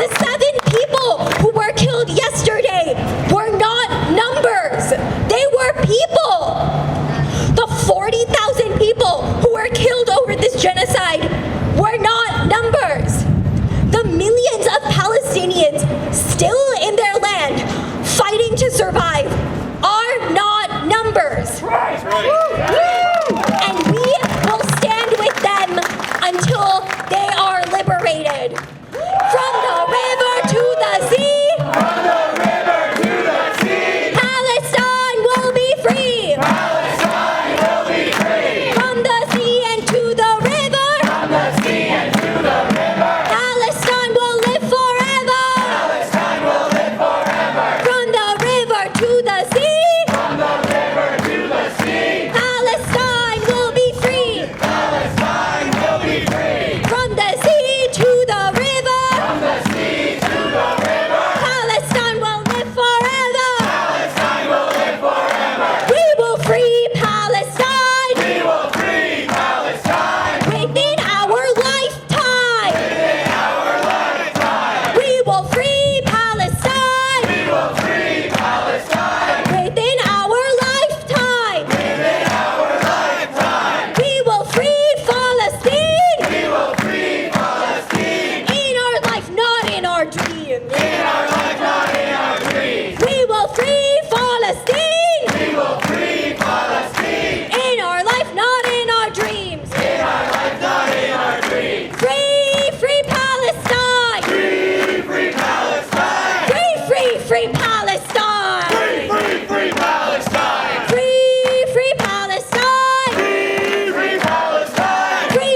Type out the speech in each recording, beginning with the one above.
The 7 people who were killed yesterday were not numbers. They were people. The 40,000 people who were killed over this genocide were not numbers. The millions of Palestinians still in their land fighting to survive are not numbers. And we will stand with them until they are liberated. From the river to the sea, Palestine will be free. From the sea and to the river, Palestine will live forever. From the river to the sea, Palestine will be free. From the sea to the river, Palestine will live forever. We will free Palestine. Within our lifetime. We will free Palestine. Within our lifetime. We will free Palestine. In our life, not in our dreams. We will free Palestine. In our life, not in our dreams. Free, free Palestine. Free, free Palestine. Free, free Palestine. Free, free Palestine. Free,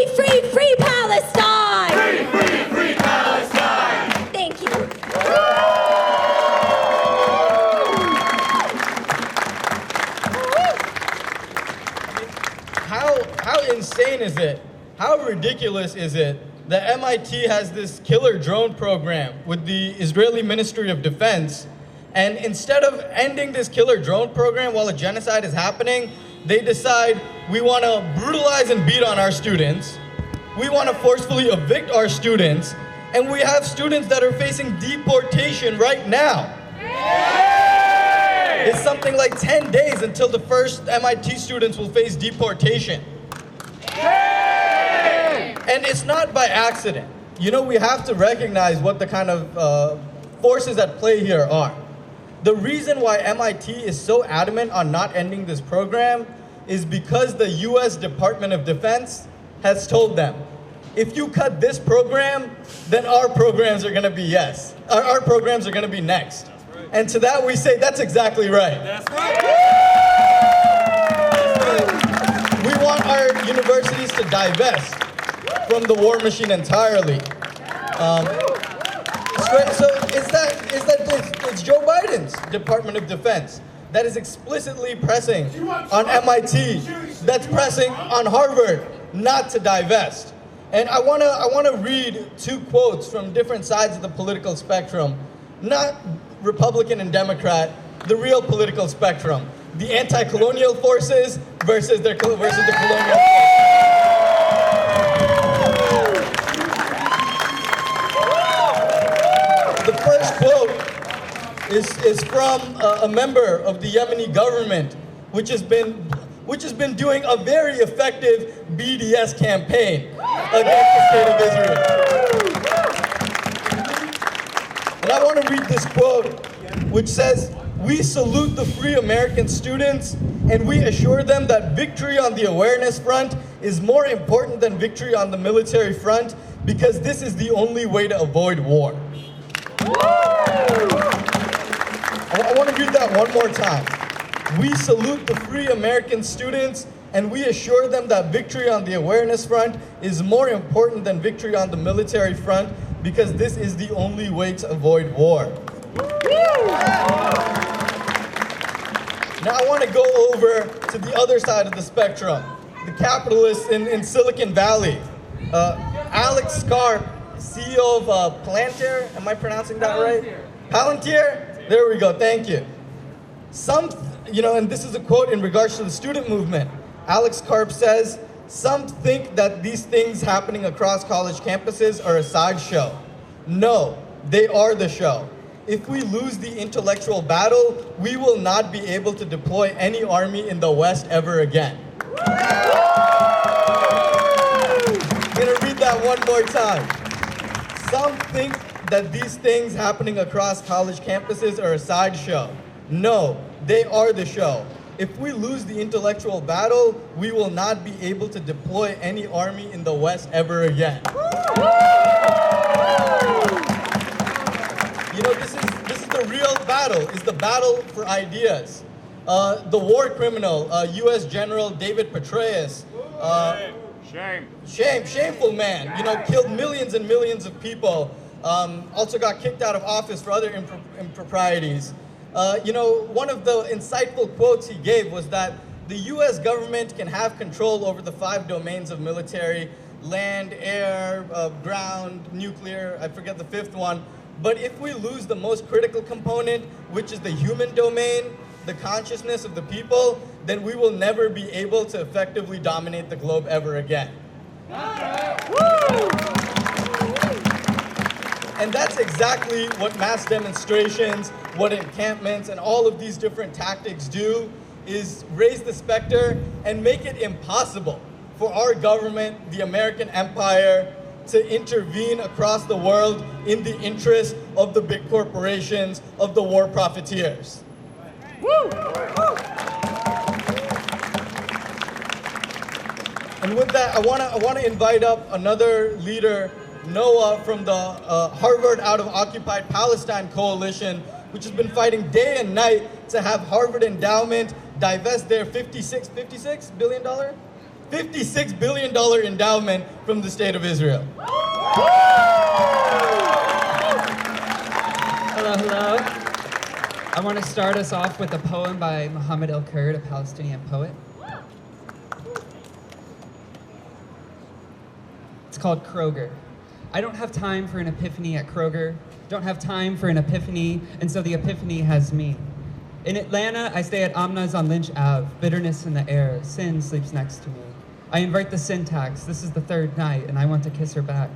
free Palestine. Thank you. How insane is it? How ridiculous is it that MIT has this killer drone program with the Israeli Ministry of Defense, and instead of ending this killer drone program while a genocide is happening, they decide we want to brutalize and beat on our students, we want to forcefully evict our students, and we have students that are facing deportation right now. It's something like 10 days until the first MIT students will face deportation. And it's not by accident. You know, we have to recognize what the kind of forces at play here are. The reason why MIT is so adamant on not ending this program is because the US Department of Defense has told them, if you cut this program, then our programs are gonna be yes. Our programs are gonna be next. And to that we say, that's exactly right. That's right. We want our universities to divest from the war machine entirely. So it's Joe Biden's Department of Defense that is explicitly pressing on MIT, that's pressing on Harvard not to divest. And I wanna read 2 quotes from different sides of the political spectrum, not Republican and Democrat, the real political spectrum, the anti-colonial forces versus the colonial forces. The first quote is from a member of the Yemeni government, which has been doing a very effective BDS campaign against the state of Israel. And I want to read this quote, which says, "We salute the free American students, and we assure them that victory on the awareness front is more important than victory on the military front, because this is the only way to avoid war." I want to read that one more time. "We salute the free American students, and we assure them that victory on the awareness front is more important than victory on the military front, because this is the only way to avoid war." Now I want to go over to the other side of the spectrum, the capitalists in Silicon Valley. Alex Karp, CEO of Palantir, am I pronouncing that right? Palantir? There we go, thank you. And this is a quote in regards to the student movement. Alex Karp says, "Some think that these things happening across college campuses are a sideshow. No, they are the show. If we lose the intellectual battle, we will not be able to deploy any army in the West ever again. I'm gonna read that one more time. Some think that these things happening across college campuses are a sideshow. No, they are the show. If we lose the intellectual battle, we will not be able to deploy any army in the West ever again. You know, this is the real battle. It's the battle for ideas. The war criminal, U.S. General David Petraeus. Shameful man. You know, killed millions and millions of people. Also got kicked out of office for other improprieties. You know, one of the insightful quotes he gave was that the U.S. government can have control over the 5 domains of military: land, air, ground, nuclear, I forget the 5th one. But if we lose the most critical component, which is the human domain, the consciousness of the people, then we will never be able to effectively dominate the globe ever again. And that's exactly what mass demonstrations, what encampments, and all of these different tactics do, is raise the specter and make it impossible for our government, the American empire, to intervene across the world in the interest of the big corporations, of the war profiteers. And with that, I want to invite up another leader, Noah, from the Harvard Out of Occupied Palestine Coalition, which has been fighting day and night to have Harvard Endowment divest their $56 billion endowment from the State of Israel. Hello, hello. I want to start us off with a poem by Muhammad el-Kurd, a Palestinian poet. It's called Kroger. I don't have time for an epiphany at Kroger. Don't have time for an epiphany, and so the epiphany has me. In Atlanta, I stay at Amna's on Lynch Ave. Bitterness in the air. Sin sleeps next to me. I invite the syntax. This is the 3rd night, and I want to kiss her back.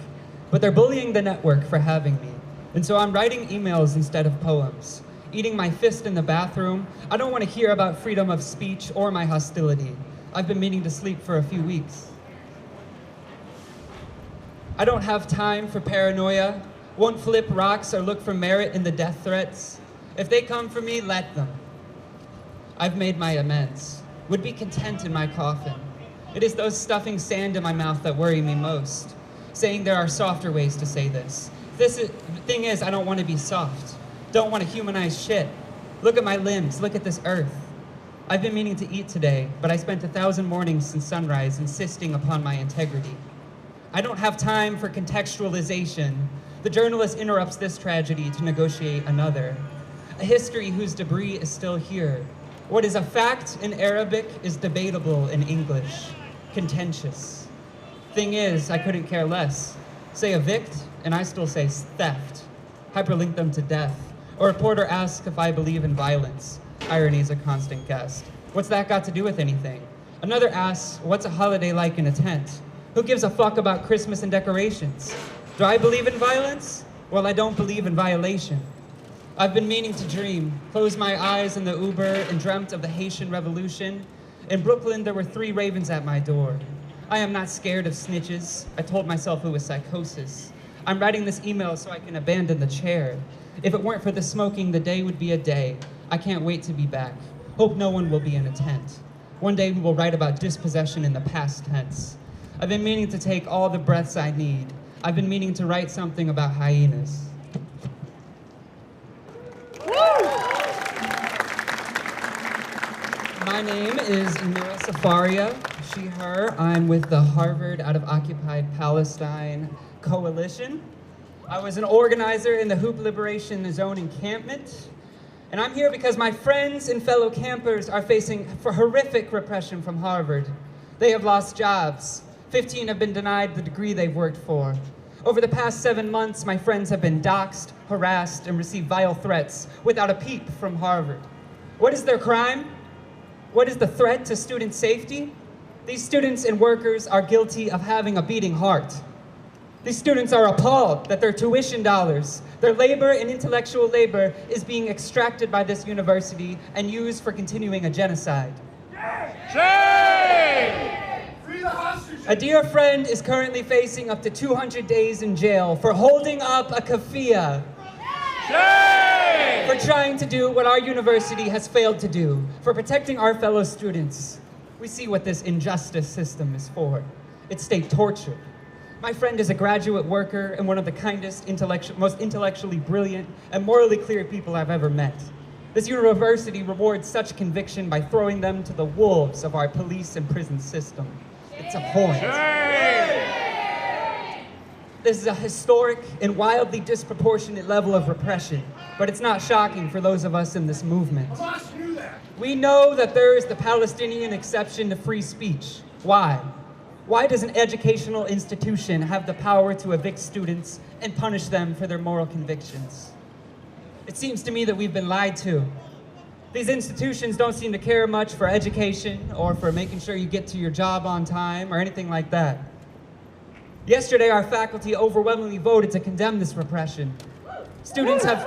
But they're bullying the network for having me. And so I'm writing emails instead of poems. Eating my fist in the bathroom. I don't want to hear about freedom of speech or my hostility. I've been meaning to sleep for a few weeks. I don't have time for paranoia. Won't flip rocks or look for merit in the death threats. If they come for me, let them. I've made my amends. Would be content in my coffin. It is those stuffing sand in my mouth that worry me most. Saying there are softer ways to say this. The thing is, I don't want to be soft. Don't want to humanize shit. Look at my limbs, look at this earth. I've been meaning to eat today, but I spent 1,000 mornings since sunrise insisting upon my integrity. I don't have time for contextualization. The journalist interrupts this tragedy to negotiate another. A history whose debris is still here. What is a fact in Arabic is debatable in English. Contentious. Thing is, I couldn't care less. Say evict, and I still say theft. Hyperlink them to death. A reporter asks if I believe in violence. Irony is a constant guest. What's that got to do with anything? Another asks, what's a holiday like in a tent? Who gives a fuck about Christmas and decorations? Do I believe in violence? Well, I don't believe in violation. I've been meaning to dream, closed my eyes in the Uber and dreamt of the Haitian Revolution. In Brooklyn, there were 3 ravens at my door. I am not scared of snitches. I told myself it was psychosis. I'm writing this email so I can abandon the chair. If it weren't for the smoking, the day would be a day. I can't wait to be back. Hope no one will be in a tent. One day we will write about dispossession in the past tense. I've been meaning to take all the breaths I need. I've been meaning to write something about hyenas. My name is Noah Safaria, she, her. I'm with the Harvard Out of Occupied Palestine Coalition. I was an organizer in the Hoop Liberation Zone encampment. And I'm here because my friends and fellow campers are facing horrific repression from Harvard. They have lost jobs. 15 have been denied the degree they've worked for. Over the past 7 months, my friends have been doxxed, harassed, and received vile threats without a peep from Harvard. What is their crime? What is the threat to student safety? These students and workers are guilty of having a beating heart. These students are appalled that their tuition dollars Their labor and intellectual labor is being extracted by this university and used for continuing a genocide. A dear friend is currently facing up to 200 days in jail for holding up a keffiyeh. For trying to do what our university has failed to do, for protecting our fellow students. We see what this injustice system is for. It's state torture. My friend is a graduate worker and one of the kindest, most intellectually brilliant, and morally clear people I've ever met. This university rewards such conviction by throwing them to the wolves of our police and prison system. It's abhorrent. This is a historic and wildly disproportionate level of repression, but it's not shocking for those of us in this movement. We know that there is the Palestinian exception to free speech. Why? Why does an educational institution have the power to evict students and punish them for their moral convictions? It seems to me that we've been lied to. These institutions don't seem to care much for education or for making sure you get to your job on time or anything like that. Yesterday, our faculty overwhelmingly voted to condemn this repression. Students have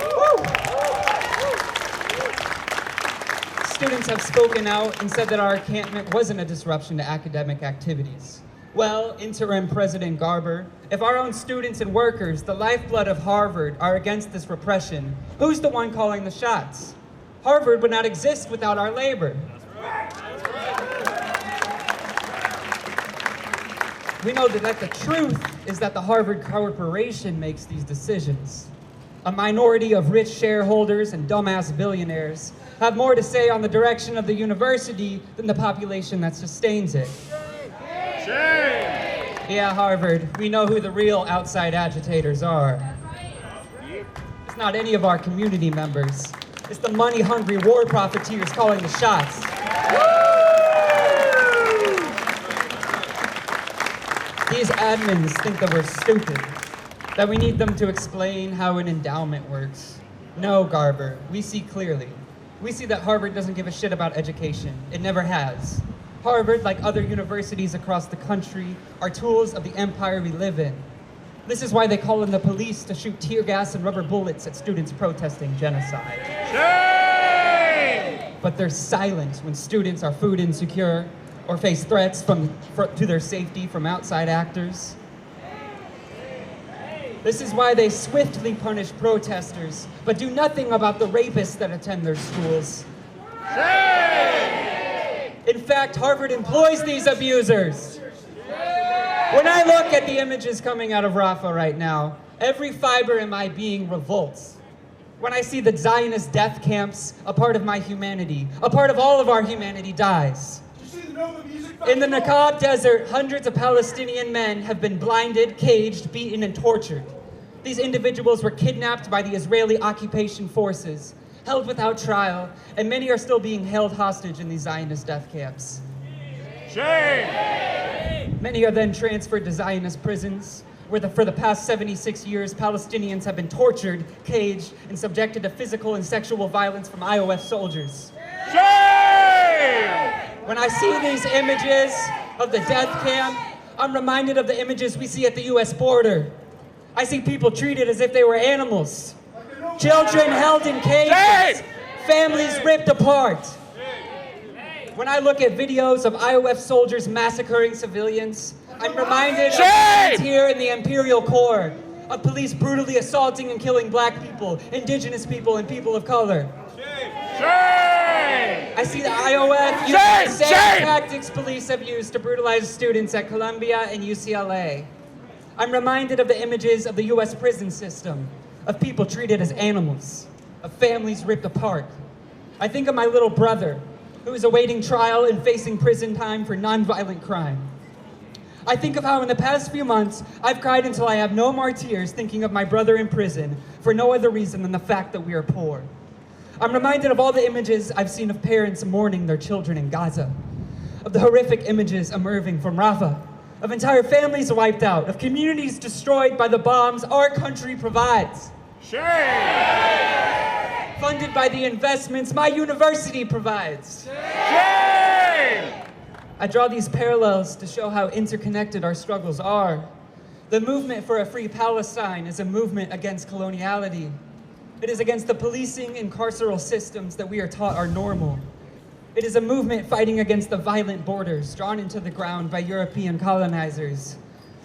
spoken out and said that our encampment wasn't a disruption to academic activities. Well, interim President Garber, if our own students and workers, the lifeblood of Harvard, are against this repression, who's the one calling the shots? Harvard would not exist without our labor. We know that the truth is that the Harvard Corporation makes these decisions. A minority of rich shareholders and dumbass billionaires have more to say on the direction of the university than the population that sustains it. Yeah, Harvard, we know who the real outside agitators are. It's not any of our community members. It's the money-hungry war profiteers calling the shots. These admins think that we're stupid, that we need them to explain how an endowment works. No, Garber, we see clearly. We see that Harvard doesn't give a shit about education. It never has. Harvard, like other universities across the country, are tools of the empire we live in. This is why they call in the police to shoot tear gas and rubber bullets at students protesting genocide. Shame! But they're silent when students are food insecure or face threats to their safety from outside actors. This is why they swiftly punish protesters, but do nothing about the rapists that attend their schools. Shame! In fact, Harvard employs these abusers. When I look at the images coming out of Rafah right now, every fiber in my being revolts. When I see the Zionist death camps, a part of my humanity, a part of all of our humanity dies. In the Nakab Desert, hundreds of Palestinian men have been blinded, caged, beaten, and tortured. These individuals were kidnapped by the Israeli occupation forces, held without trial, and many are still being held hostage in these Zionist death camps. Shame! Many are then transferred to Zionist prisons, where for the past 76 years, Palestinians have been tortured, caged, and subjected to physical and sexual violence from IOF soldiers. Shame! When I see these images of the death camp, I'm reminded of the images we see at the US border. I see people treated as if they were animals. Children held in cages, families ripped apart. When I look at videos of IOF soldiers massacring civilians, I'm reminded of the here in the Imperial Corps, of police brutally assaulting and killing black people, indigenous people, and people of color. I see the IOF using the same tactics police have used to brutalize students at Columbia and UCLA. I'm reminded of the images of the US prison system, of people treated as animals, of families ripped apart. I think of my little brother, who is awaiting trial and facing prison time for nonviolent crime. I think of how in the past few months, I've cried until I have no more tears thinking of my brother in prison for no other reason than the fact that we are poor. I'm reminded of all the images I've seen of parents mourning their children in Gaza, of the horrific images emerging from Rafah, of entire families wiped out, of communities destroyed by the bombs our country provides. Shame! Funded by the investments my university provides. Shame! I draw these parallels to show how interconnected our struggles are. The movement for a free Palestine is a movement against coloniality. It is against the policing and carceral systems that we are taught are normal. It is a movement fighting against the violent borders drawn into the ground by European colonizers.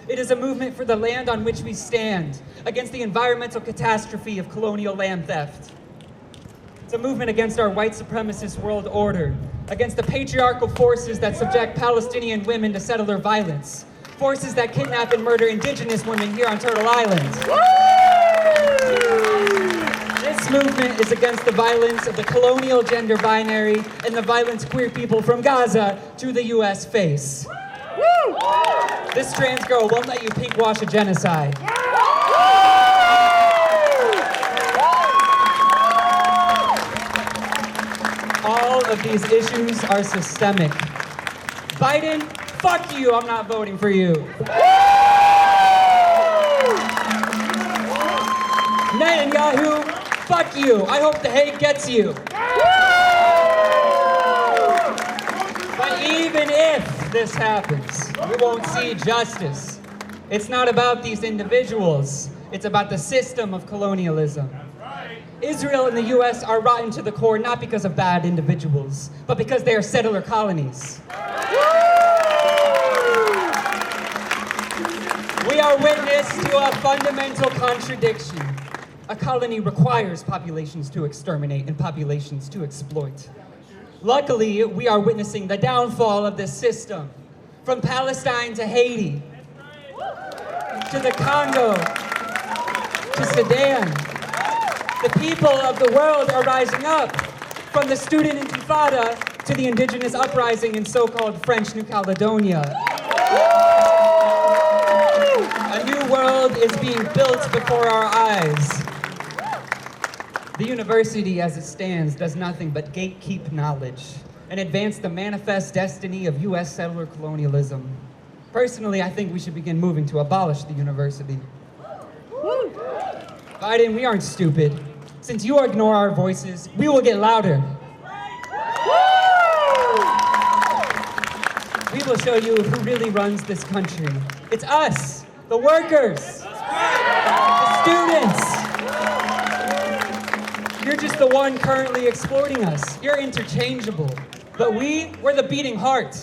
It is a movement for the land on which we stand, against the environmental catastrophe of colonial land theft. It's a movement against our white supremacist world order, against the patriarchal forces that subject Palestinian women to settler violence, forces that kidnap and murder indigenous women here on Turtle Island. This movement is against the violence of the colonial gender binary and the violence queer people from Gaza to the US face. This trans girl won't let you pinkwash a genocide. All of these issues are systemic. Biden, fuck you, I'm not voting for you. Netanyahu, fuck you, I hope the hate gets you. But even if this happens, we won't see justice. It's not about these individuals, it's about the system of colonialism. Israel and the US are rotten to the core not because of bad individuals, but because they are settler colonies. We are witness to a fundamental contradiction. A colony requires populations to exterminate and populations to exploit. Luckily, we are witnessing the downfall of this system. From Palestine to Haiti, to the Congo, to Sudan. The people of the world are rising up, from the student intifada to the indigenous uprising in so-called French New Caledonia. A new world is being built before our eyes. The university as it stands does nothing but gatekeep knowledge and advance the manifest destiny of US settler colonialism. Personally, I think we should begin moving to abolish the university. Biden, we aren't stupid. Since you ignore our voices, we will get louder. We will show you who really runs this country. It's us, the workers, the students. You're just the one currently exploiting us. You're interchangeable. But we're the beating heart.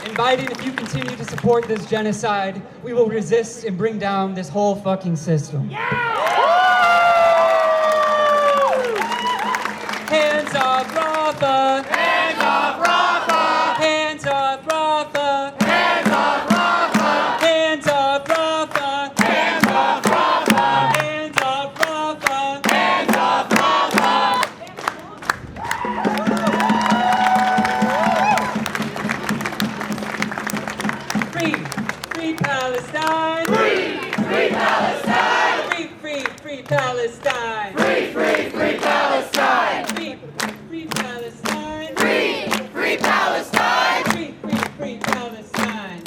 And Biden, if you continue to support this genocide, we will resist and bring down this whole fucking system. Hands off Rafa! Hands off Rafa! Hands off Rafa! Hands off Rafa! Hands off Rafa! Hands off Rafa! Hands off Rafa! Hands off Rafa! Free Palestine! Free Palestine! Free Palestine! Free Palestine! Free Palestine! Free Palestine! Free Palestine!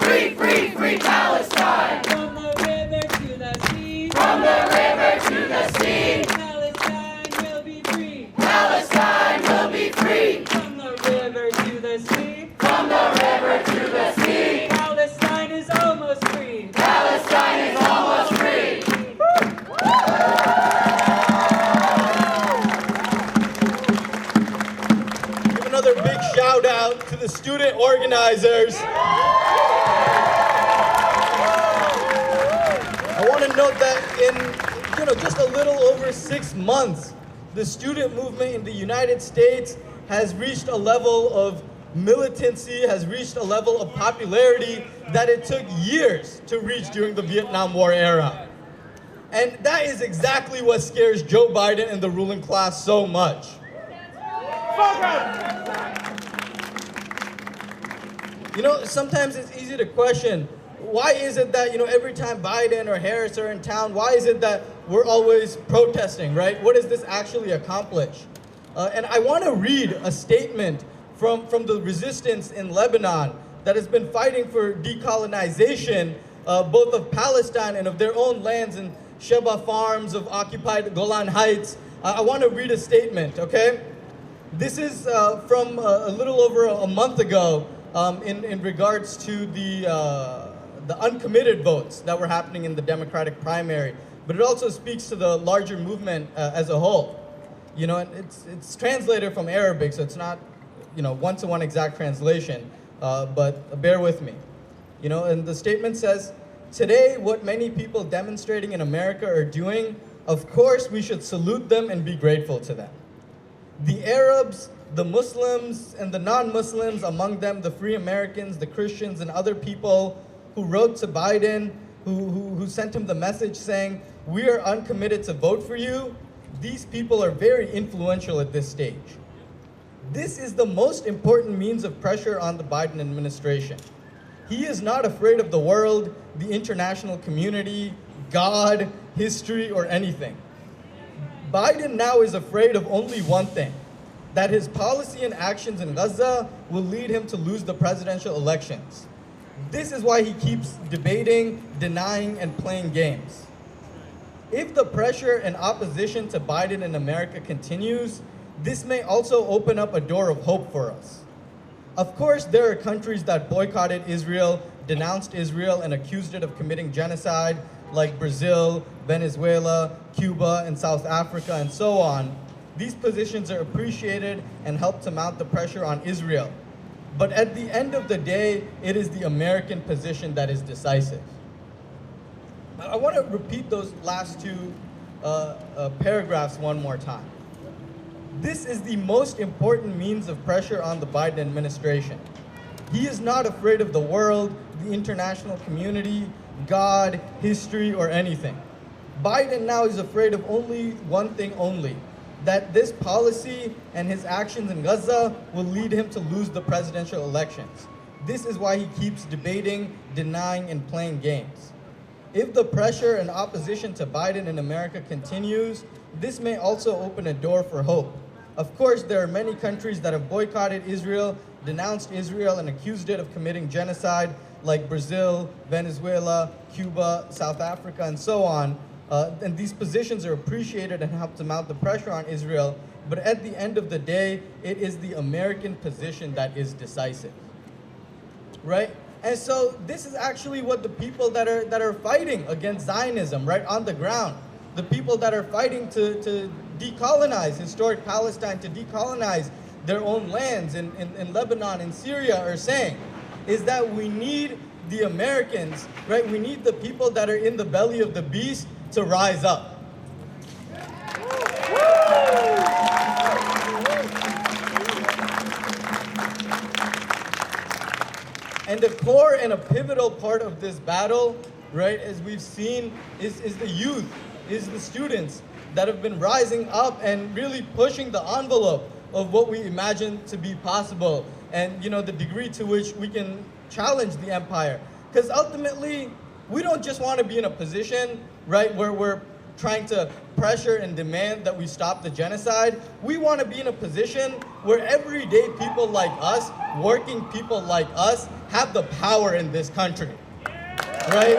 Free Palestine! From the river to the sea! From the river to the sea! Palestine will be free! Palestine will be free! From the river to the sea! From the river to the sea! Palestine is almost free! Palestine is almost free! Give another big shout out to the student organizers. I want to note that in just a little over 6 months, the student movement in the United States has reached a level of militancy, has reached a level of popularity that it took years to reach during the Vietnam War era. And that is exactly what scares Joe Biden and the ruling class so much. Sometimes it's easy to question, why is it that, every time Biden or Harris are in town, why is it that we're always protesting, right? What does this actually accomplish? And I want to read a statement from the resistance in Lebanon that has been fighting for decolonization, both of Palestine and of their own lands in Sheba farms of occupied Golan Heights. I want to read a statement, okay? This is from a little over a month ago. in regards to the uncommitted votes that were happening in the Democratic primary, but it also speaks to the larger movement as a whole. You know, and it's translated from Arabic, so it's not, you know, one-to-one exact translation, but bear with me. You know, and the statement says, "Today, what many people demonstrating in America are doing, of course we should salute them and be grateful to them. The Arabs, the Muslims, and the non-Muslims, among them the free Americans, the Christians, and other people who wrote to Biden, who sent him the message saying, 'We are uncommitted to vote for you,' these people are very influential at this stage. This is the most important means of pressure on the Biden administration. He is not afraid of the world, the international community, God, history, or anything. Biden now is afraid of only one thing, that his policy and actions in Gaza will lead him to lose the presidential elections. This is why he keeps debating, denying, and playing games. If the pressure and opposition to Biden in America continues, this may also open up a door of hope for us. Of course, there are countries that boycotted Israel, denounced Israel, and accused it of committing genocide, like Brazil, Venezuela, Cuba, and South Africa, and so on. These positions are appreciated and help to mount the pressure on Israel. But at the end of the day, it is the American position that is decisive." I want to repeat those last two paragraphs one more time. This is the most important means of pressure on the Biden administration. He is not afraid of the world, the international community, God, history, or anything. Biden now is afraid of only one thing only, that this policy and his actions in Gaza will lead him to lose the presidential elections. This is why he keeps debating, denying, and playing games. If the pressure and opposition to Biden in America continues, this may also open a door for hope. Of course, there are many countries that have boycotted Israel, denounced Israel, and accused it of committing genocide, like Brazil, Venezuela, Cuba, South Africa, and so on. And these positions are appreciated and help to mount the pressure on Israel. But at the end of the day, it is the American position that is decisive, right? And so this is actually what the people that are fighting against Zionism, right, on the ground, the people that are fighting to decolonize historic Palestine, to decolonize their own lands in Lebanon and Syria are saying, is that we need the Americans, right? We need the people that are in the belly of the beast to rise up. And the core and a pivotal part of this battle, right, as we've seen, is the youth, is the students that have been rising up and really pushing the envelope of what we imagine to be possible, and, you know, the degree to which we can challenge the empire. Because ultimately, we don't just want to be in a position, right, where we're trying to pressure and demand that we stop the genocide. We want to be in a position where everyday people like us, working people like us, have the power in this country, right?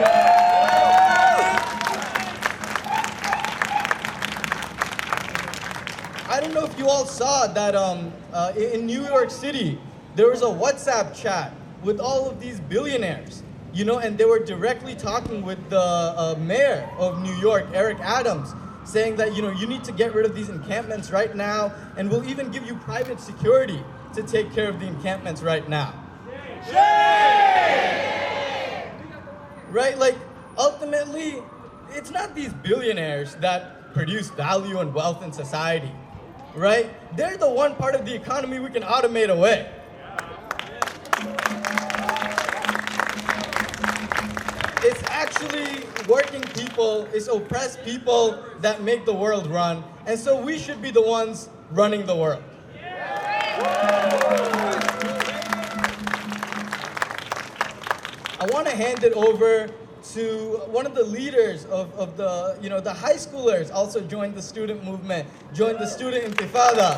I don't know if you all saw that in New York City, there was a WhatsApp chat with all of these billionaires, you know, and they were directly talking with the mayor of New York, Eric Adams, saying that, you know, you need to get rid of these encampments right now, and we'll even give you private security to take care of the encampments right now. Right? Like, ultimately, it's not these billionaires that produce value and wealth in society, right? They're the one part of the economy we can automate away. It's actually working people, it's oppressed people that make the world run, and so we should be the ones running the world. I want to hand it over to one of the leaders of the, you know, the high schoolers also joined the student movement, joined the student intifada.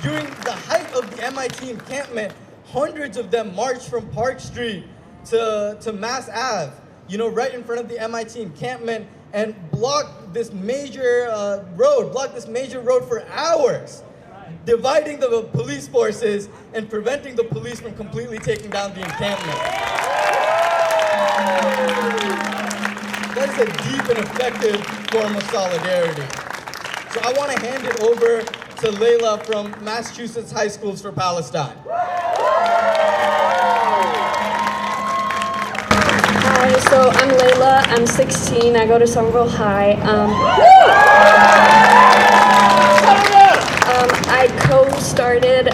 During the height of the MIT encampment, hundreds of them marched from Park Street to Mass Ave, you know, right in front of the MIT encampment, and blocked this major road for hours. dividing the police forces, and preventing the police from completely taking down the encampment. That's a deep and effective form of solidarity. So I want to hand it over to Layla from Massachusetts High Schools for Palestine. Hi, so I'm Layla, I'm 16, I go to Somerville High. I co-started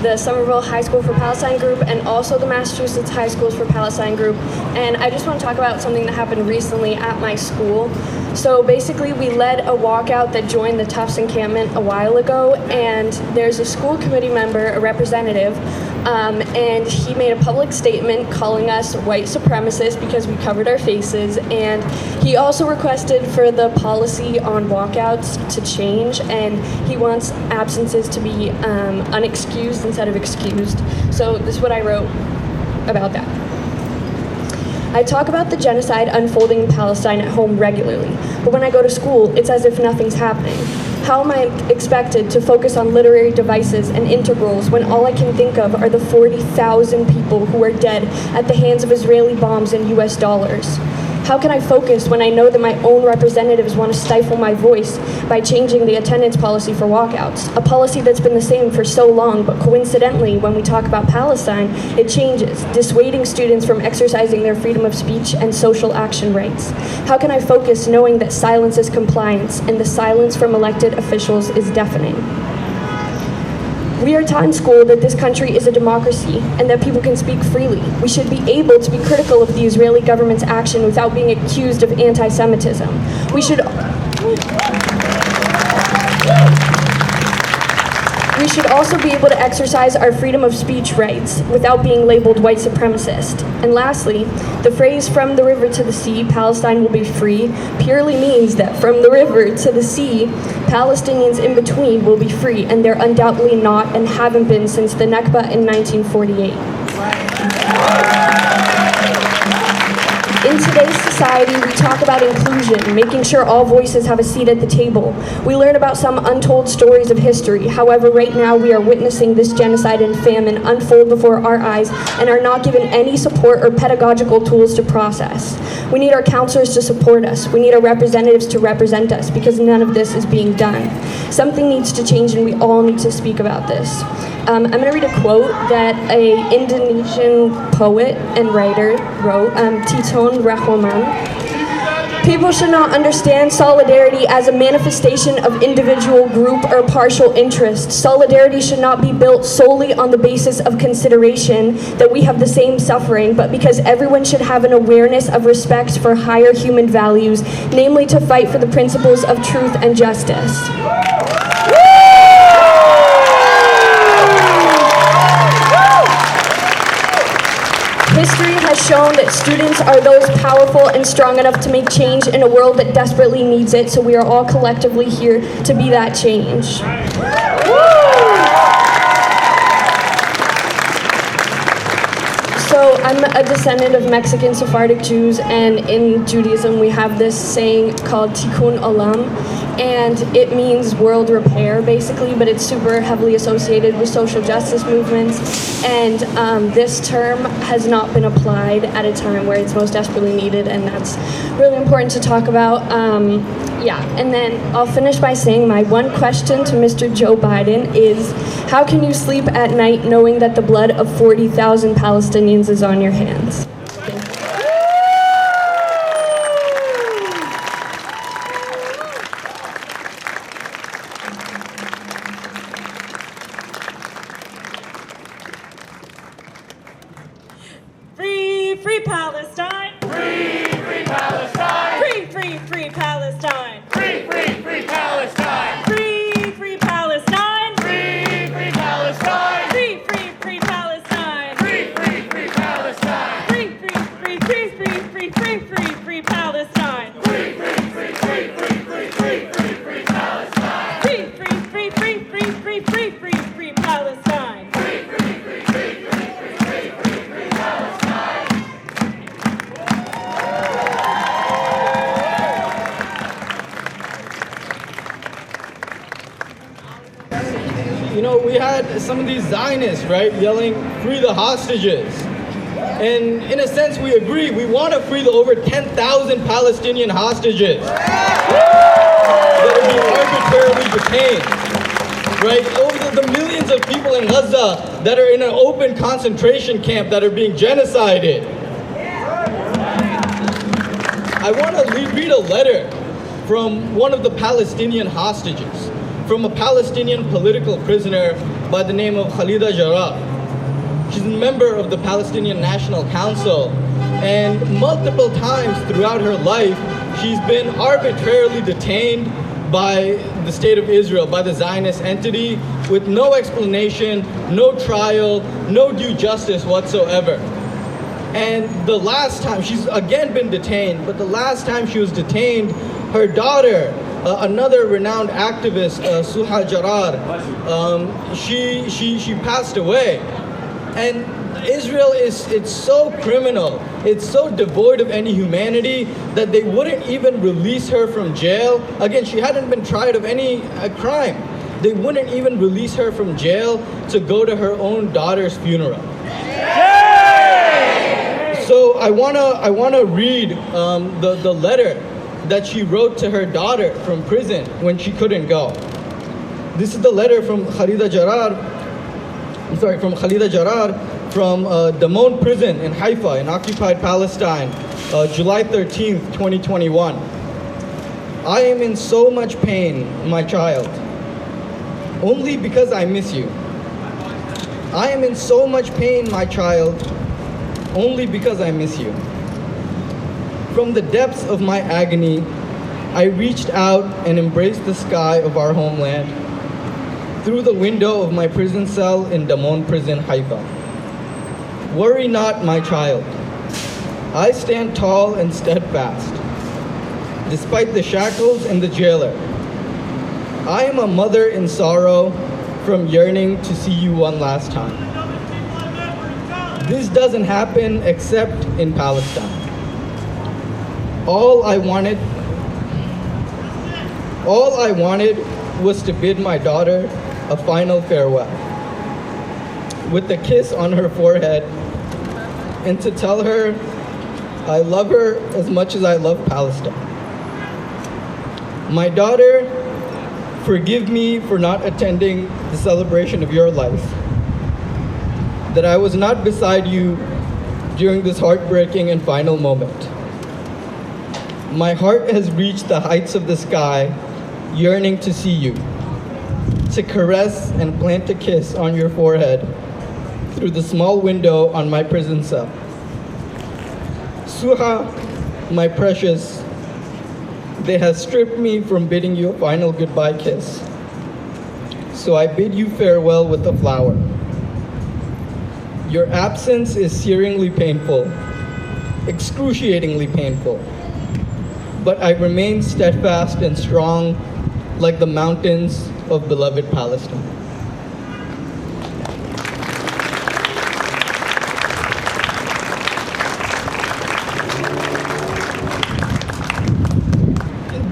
the Somerville High School for Palestine group and also the Massachusetts High Schools for Palestine group. And I just want to talk about something that happened recently at my school. So basically we led a walkout that joined the Tufts encampment a while ago, and there's a school committee member, a representative, and he made a public statement calling us white supremacists because we covered our faces, and he also requested for the policy on walkouts to change, and he wants absences to be unexcused instead of excused. So this is what I wrote about that. I talk about the genocide unfolding in Palestine at home regularly, but when I go to school, it's as if nothing's happening. How am I expected to focus on literary devices and integrals when all I can think of are the 40,000 people who are dead at the hands of Israeli bombs and US dollars? How can I focus when I know that my own representatives want to stifle my voice by changing the attendance policy for walkouts, a policy that's been the same for so long, but coincidentally, when we talk about Palestine, it changes, dissuading students from exercising their freedom of speech and social action rights? How can I focus knowing that silence is compliance and the silence from elected officials is deafening? We are taught in school that this country is a democracy and that people can speak freely. We should be able to be critical of the Israeli government's action without being accused of anti-Semitism. We should also be able to exercise our freedom of speech rights without being labeled white supremacist. And lastly, the phrase "from the river to the sea, Palestine will be free" purely means that from the river to the sea, Palestinians in between will be free, and they're undoubtedly not and haven't been since the Nakba in 1948. In today's society, we talk about inclusion, making sure all voices have a seat at the table. We learn about some untold stories of history. However, right now we are witnessing this genocide and famine unfold before our eyes and are not given any support or pedagogical tools to process. We need our counselors to support us. We need our representatives to represent us because none of this is being done. Something needs to change and we all need to speak about this. I'm going to read a quote that an Indonesian poet and writer wrote, Titon Rahman. People should not understand solidarity as a manifestation of individual, group, or partial interest. Solidarity should not be built solely on the basis of consideration that we have the same suffering, but because everyone should have an awareness of respect for higher human values, namely to fight for the principles of truth and justice. History has shown that students are those powerful and strong enough to make change in a world that desperately needs it, so we are all collectively here to be that change. So I'm a descendant of Mexican Sephardic Jews, and in Judaism we have this saying called Tikkun Olam, and it means world repair basically, but it's super heavily associated with social justice movements, and this term has not been applied at a time where it's most desperately needed, and that's really important to talk about. And then I'll finish by saying my one question to Mr. Joe Biden is, how can you sleep at night knowing that the blood of 40,000 Palestinians is on your hands? Free, free Palestine! Free, free Palestine! Free, free, free Palestine! Free, free, free Palestine! Free, free Palestine! Free, free Palestine! Free, free, free Palestine! Free, free, free Palestine! Free, free, free, free, free, free, free, free, free Palestine! Free, free, free, free, free, free, free, free, free Palestine! Free, free, free, free, free, free, free, free, free Palestine! Free, free, free, free, free, free, free, free, free Palestine! had some of these Zionists, right, yelling, "Free the hostages." And in a sense, we agree. We want to free the over 10,000 Palestinian hostages that are being arbitrarily detained, right? Over the millions of people in Gaza that are in an open concentration camp that are being genocided. I want to read a letter from one of the Palestinian hostages, from a Palestinian political prisoner by the name of Khalida Jarrah. She's a member of the Palestinian National Council, and multiple times throughout her life, she's been arbitrarily detained by the state of Israel, by the Zionist entity, with no explanation, no trial, no due justice whatsoever. And the last time, she's again been detained, but the last time she was detained, her daughter, another renowned activist, Suha Jarar, she passed away. And Israel it's so criminal, it's so devoid of any humanity that they wouldn't even release her from jail. Again, she hadn't been tried of any crime. They wouldn't even release her from jail to go to her own daughter's funeral. So I wanna read the letter that she wrote to her daughter from prison when she couldn't go. This is the letter from Khalida Jarrar from Damon prison in Haifa in occupied Palestine, July 13th, 2021. I am in so much pain, my child, only because I miss you. I am in so much pain, my child, only because I miss you. From the depths of my agony, I reached out and embraced the sky of our homeland through the window of my prison cell in Damon prison, Haifa. Worry not, my child. I stand tall and steadfast, despite the shackles and the jailer. I am a mother in sorrow from yearning to see you one last time. This doesn't happen except in Palestine. All I wanted was to bid my daughter a final farewell, with a kiss on her forehead, and to tell her I love her as much as I love Palestine. My daughter, forgive me for not attending the celebration of your life, that I was not beside you during this heartbreaking and final moment. My heart has reached the heights of the sky, yearning to see you, to caress and plant a kiss on your forehead through the small window on my prison cell. Suha, my precious, they have stripped me from bidding you a final goodbye kiss. So I bid you farewell with a flower. Your absence is searingly painful, excruciatingly painful, but I remain steadfast and strong like the mountains of beloved Palestine.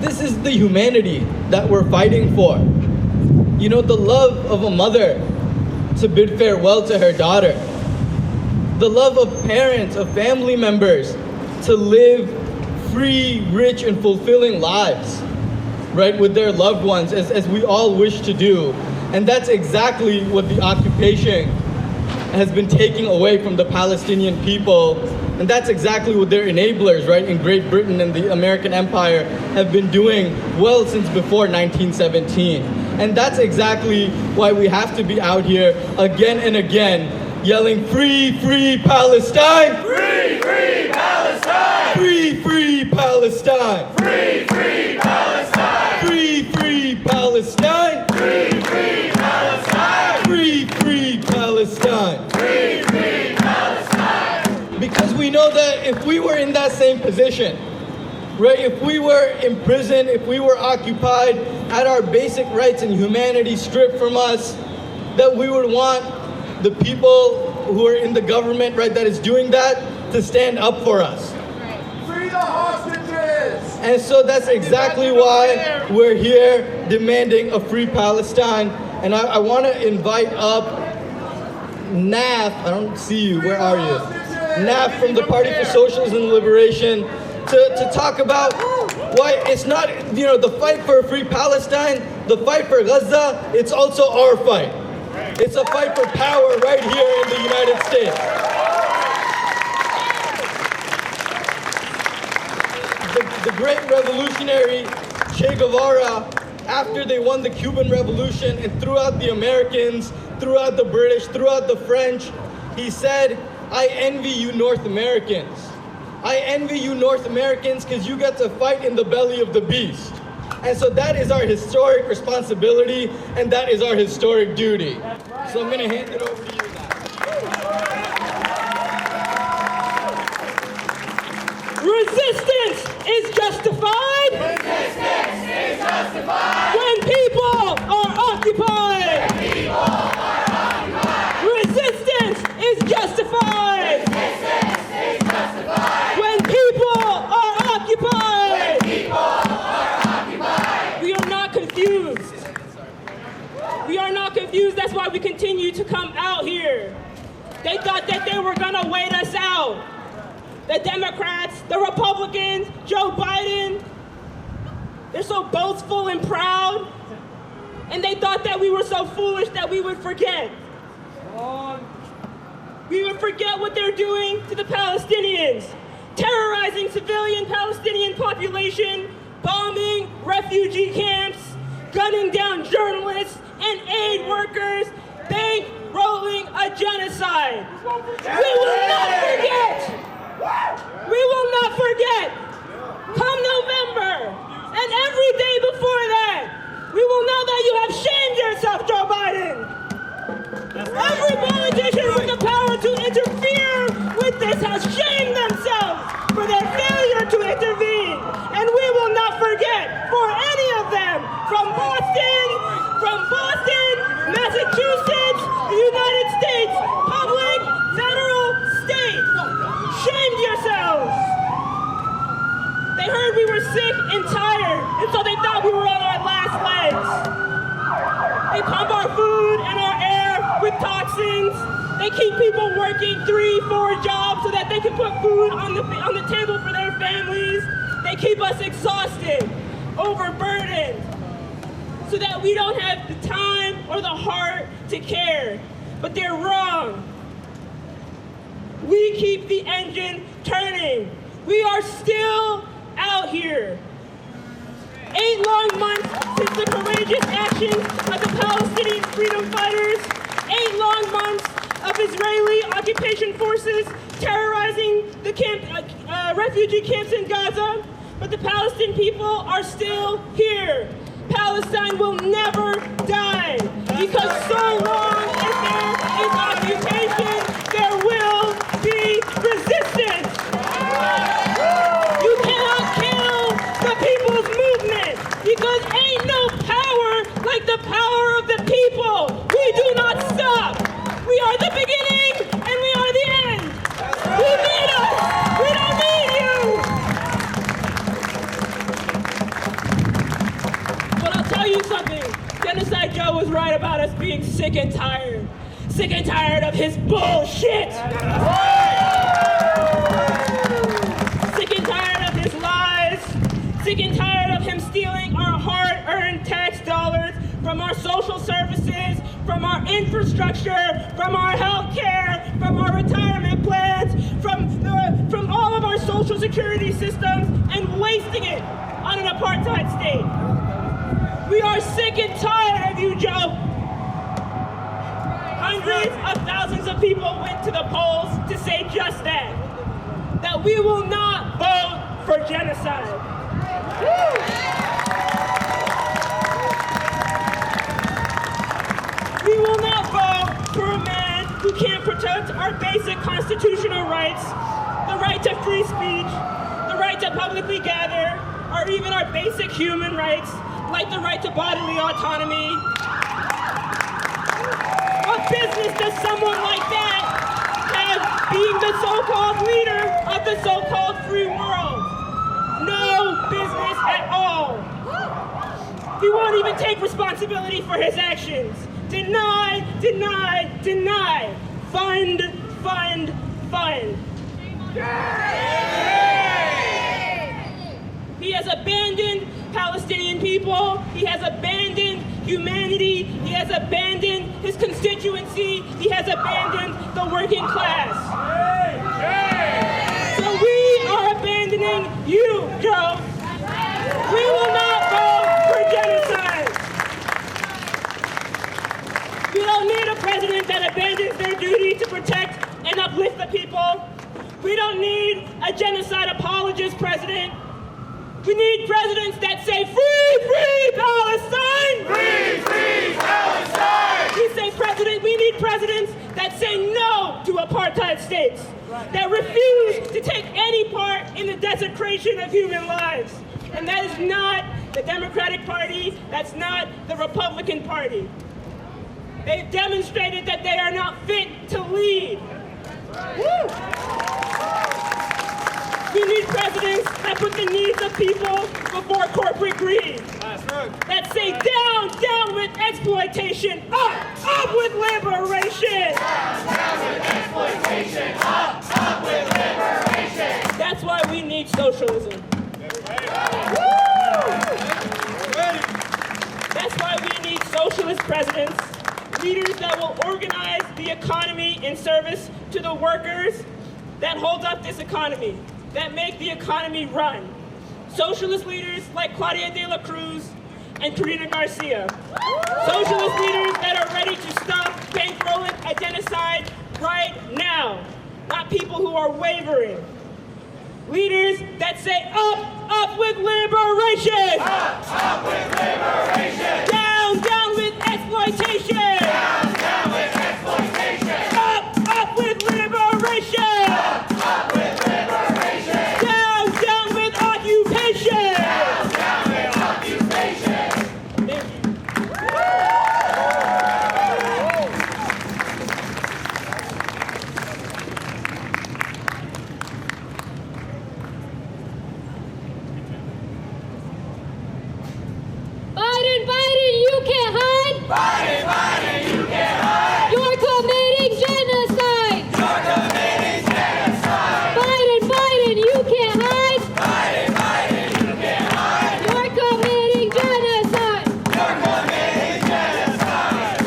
This is the humanity that we're fighting for. You know, the love of a mother to bid farewell to her daughter. The love of parents, of family members to live free, rich, and fulfilling lives, right, with their loved ones, as we all wish to do. And that's exactly what the occupation has been taking away from the Palestinian people. And that's exactly what their enablers, right, in Great Britain and the American Empire have been doing well since before 1917. And that's exactly why we have to be out here again and again yelling, "Free, free Palestine! Free, free Palestine! Free, free Palestine! Free, free Palestine! Free, free Palestine! Free, free Palestine! Free, free Palestine!" Free, free Palestine! Because we know that if we were in that same position, right, if we were in prison, if we were occupied, had our basic rights and humanity stripped from us, that we would want the people who are in the government, right, that is doing that, to stand up for us. Free the hostages! And so that's exactly why we're here demanding a free Palestine. And I want to invite up Naf, I don't see you, where are you? Naf from the Party for Socialism and Liberation to talk about why it's not, the fight for a free Palestine, the fight for Gaza, it's also our fight. It's a fight for power right here in the United States. The great revolutionary Che Guevara, after they won the Cuban Revolution and threw out the Americans, threw out the British, threw out the French, he said, "I envy you North Americans. I envy you North Americans because you get to fight in the belly of the beast." And so that is our historic responsibility, and that is our historic duty. So I'm going to hand it over to you now. Resistance is justified. Resistance is justified. When people are occupied. When people are occupied. Resistance is justified. Resistance is justified. When people are occupied. When people are occupied. We are not confused. We are not confused. That's why we continue to come out here. They thought that they were going to wait us out. The Democrats, the Republicans, Joe Biden, they're so boastful and proud. And they thought that we were so foolish that we would forget. We would forget what they're doing to the Palestinians. Terrorizing civilian Palestinian population, bombing refugee camps, gunning down journalists and aid workers, bankrolling a genocide. We will not forget. We will not forget. Come November and every day before that, we will know that you have shamed yourself, Joe Biden. Every politician with the power to interfere with this has shamed themselves for their failure to intervene. And we will not forget for any of them from Boston, Massachusetts, the United States, public, federal, state. Shamed yourselves. They heard we were sick and tired, and so they thought we were on our last legs. They pump our food and our air with toxins. They keep people working 3-4 jobs so that they can put food on the table for their families. They keep us exhausted, overburdened, so that we don't have the time or the heart to care. But they're wrong. We keep the engine turning. We are still out here. 8 long months since the courageous actions of the Palestinian freedom fighters. 8 long months of Israeli occupation forces terrorizing the refugee camps in Gaza. But the Palestinian people are still here. Palestine will never die, because so long as there is occupation, there will be resistance. You cannot kill the people's movement, because ain't no power like the power of the people. We do not stop. We are the beginning and we are the end. You need us. We don't need you. But I'll tell you something. Genocide Joe was right about us being sick and tired. Sick and tired of his bullshit. Sick and tired of his lies. Sick and tired of him stealing our hard-earned tax dollars from our social services, from our infrastructure, from our health care, from our retirement plans, from all of our social security systems, and wasting it on an apartheid state. We are sick and tired of you, Joe. Hundreds of thousands of people went to the polls to say just that we will not vote for genocide. We will not vote for a man who can't protect our basic constitutional rights, the right to free speech, the right to publicly gather, or even our basic human rights, like the right to bodily autonomy. What business does someone like that have being the so-called leader of the so-called free world? No business at all. He won't even take responsibility for his actions. Deny, deny, deny. Fund, fund, fund. He has abandoned Palestinian people. He has abandoned humanity. He has abandoned his constituency. He has abandoned the working class. So we are abandoning you, Joe. We will not vote for genocide. We don't need a president that abandons their duty to protect and uplift the people. We don't need a genocide apologist president. We need presidents that say, free, free Palestine! Free, free Palestine! We need presidents that say no to apartheid states, that refuse to take any part in the desecration of human lives. And that is not the Democratic Party, that's not the Republican Party. They've demonstrated that they are not fit to lead. We need presidents that put the needs of people before corporate greed. That say down, down with exploitation, up with liberation. Down with exploitation, up with liberation. That's why we need socialism. That's why we need socialist presidents, leaders that will organize the economy in service to the workers that hold up this economy, that make the economy run. Socialist leaders like Claudia de la Cruz and Karina Garcia. Socialist leaders that are ready to stop bankrolling a genocide right now, not people who are wavering. Leaders that say up with liberation! Up with liberation! Down, down with exploitation! Down with exploitation! Up with liberation! Up with liberation! Down, down with occupation! Down with occupation! Thank you. Biden, Biden, you can't hide! Biden, Biden, you can't hide! You're committing genocide! You're committing genocide! Biden, Biden, you can't hide! Biden, Biden, you can't hide! You're committing genocide! You're committing genocide!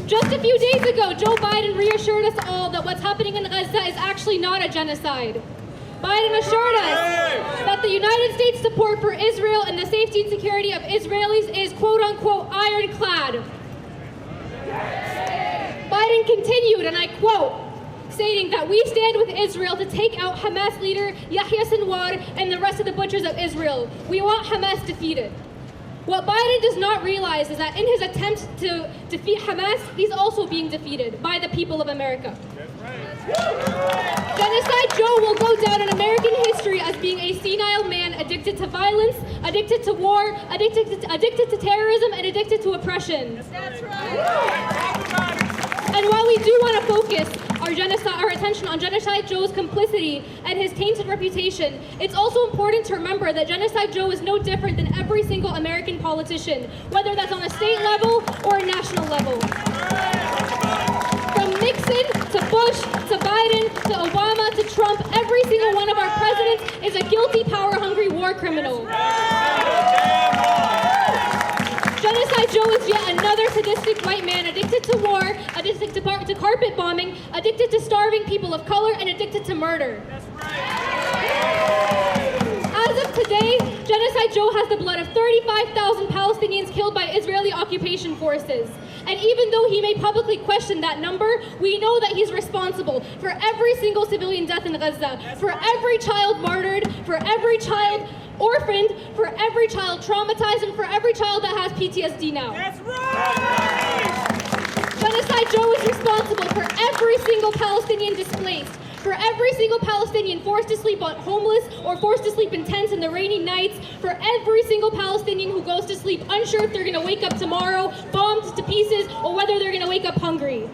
Just a few days ago, Joe Biden reassured us all that what's happening in Gaza is actually not a genocide. Biden assured us that the United States' support for Israel and the safety and security of Israelis is quote-unquote ironclad. Biden continued, and I quote, stating that we stand with Israel to take out Hamas leader Yahya Sinwar and the rest of the butchers of Israel. We want Hamas defeated. What Biden does not realize is that in his attempt to defeat Hamas, he's also being defeated by the people of America. Genocide Joe will go down in American history as being a senile man addicted to violence, addicted to war, addicted to terrorism, and addicted to oppression. That's right. And while we do want to focus our attention on Genocide Joe's complicity and his tainted reputation, it's also important to remember that Genocide Joe is no different than every single American politician, whether that's on a state level or a national level. From Nixon to Bush to Biden to Obama to Trump, every single one of our presidents is a guilty, power-hungry war criminal. Genocide Joe is yet another sadistic white man addicted to war, addicted to carpet bombing, addicted to starving people of color, and addicted to murder. As of today, Genocide Joe has the blood of 35,000 Palestinians killed by Israeli occupation forces. And even though he may publicly question that number, we know that he's responsible for every single civilian death in Gaza, for every child martyred, for every child orphaned, for every child traumatized, and for every child that has PTSD now. That's right! Genocide Joe is responsible for every single Palestinian displaced, for every single Palestinian forced to sleep on homeless or forced to sleep in tents in the rainy nights, for every single Palestinian who goes to sleep unsure if they're going to wake up tomorrow, bombed to pieces, or whether they're going to wake up hungry.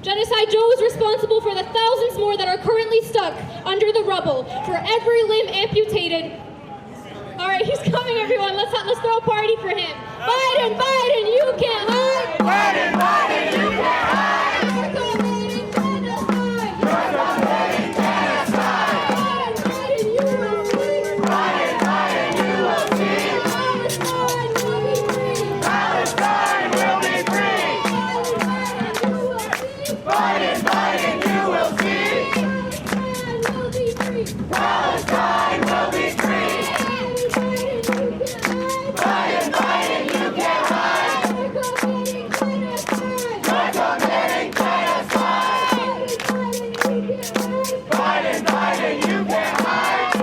Genocide Joe is responsible for the thousands more that are currently stuck under the rubble, for every limb amputated, right, he's coming, everyone. Let's throw a party for him. Biden, Biden, you can't hide. Biden, Biden, you can't hide. You're committing genocide. You're committing genocide. Biden, Biden, you will see. Biden, Biden, you will see. Palestine will be free. Palestine will be free. Biden, Biden, you will see. Palestine will be free. Biden, Biden, you can't hide. Palestine will be free. You're committing genocide. Biden, Biden, you can't hide.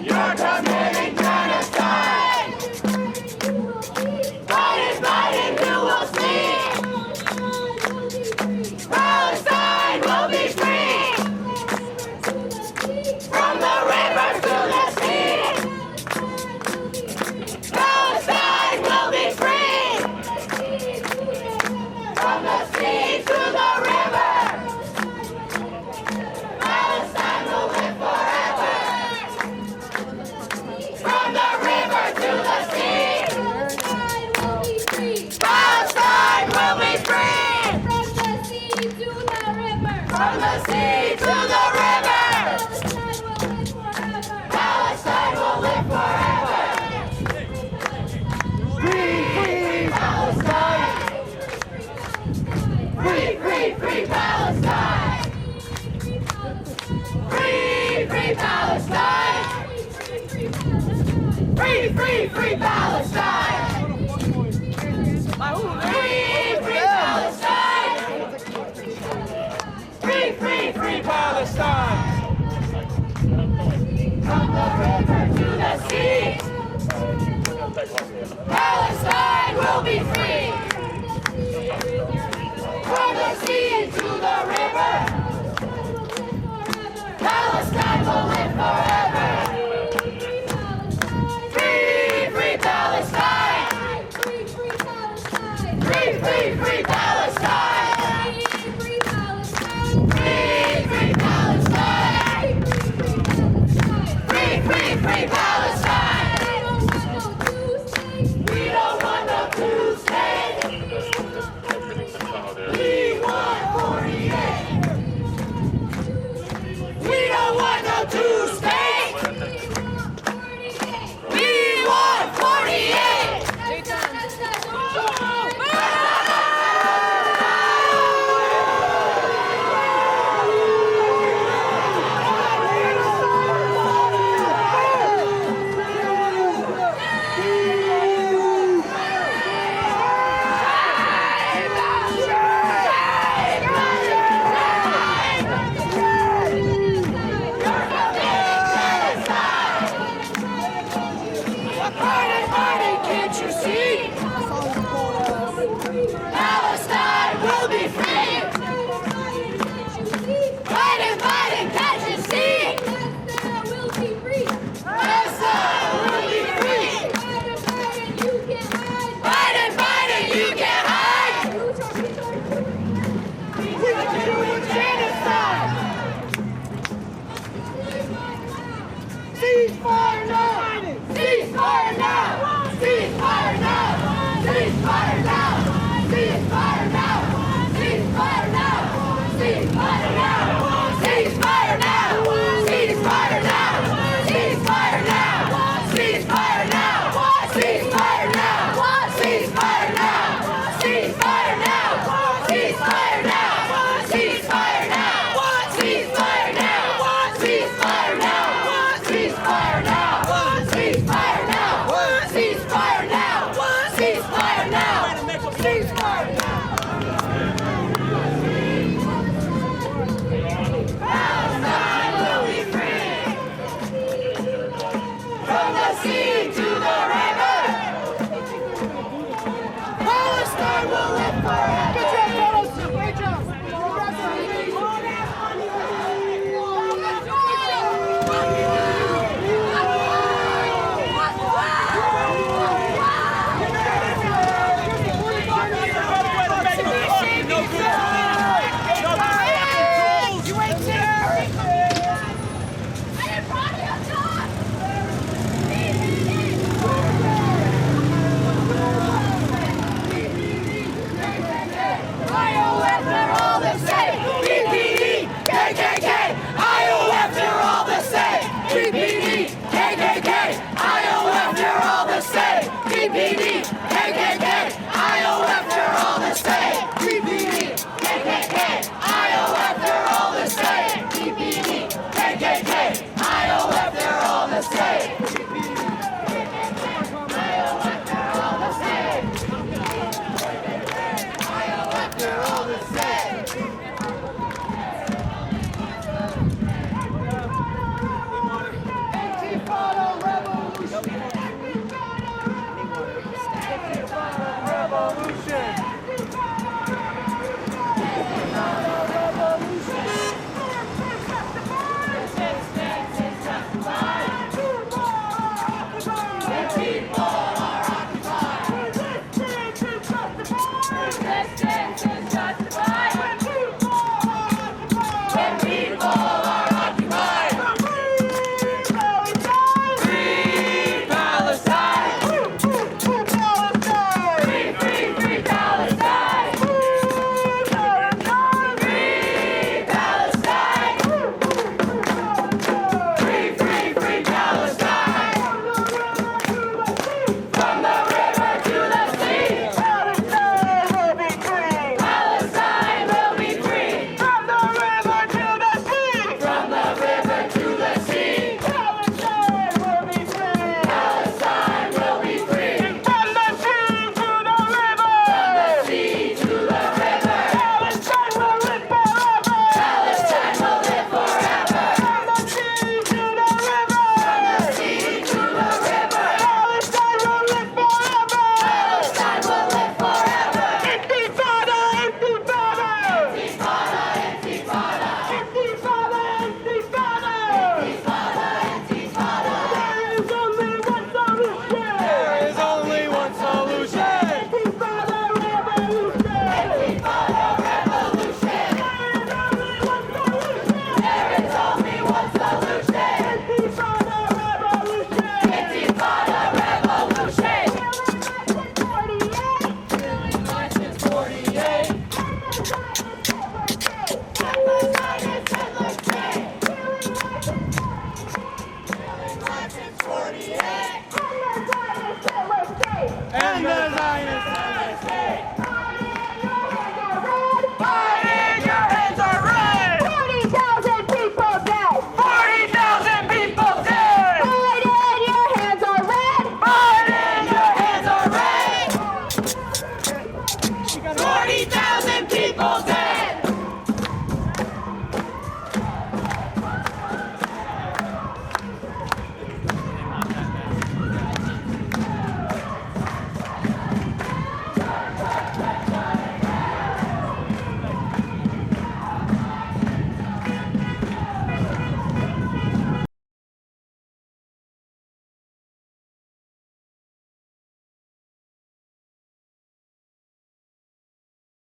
You're committing genocide. Biden, Biden, you will see. Palestine will be free. From the rivers to the sea. Palestine will be free. From the sea to the river. Palestine will live forever. From the river to the sea. Palestine will be free. From the sea to the river. Palestine will live forever. Free, free Palestine. Free, free, free Palestine. Free, free Palestine. Free, free, free Palestine. Free, free Palestine. Free, free, free Palestine. From the river to the sea.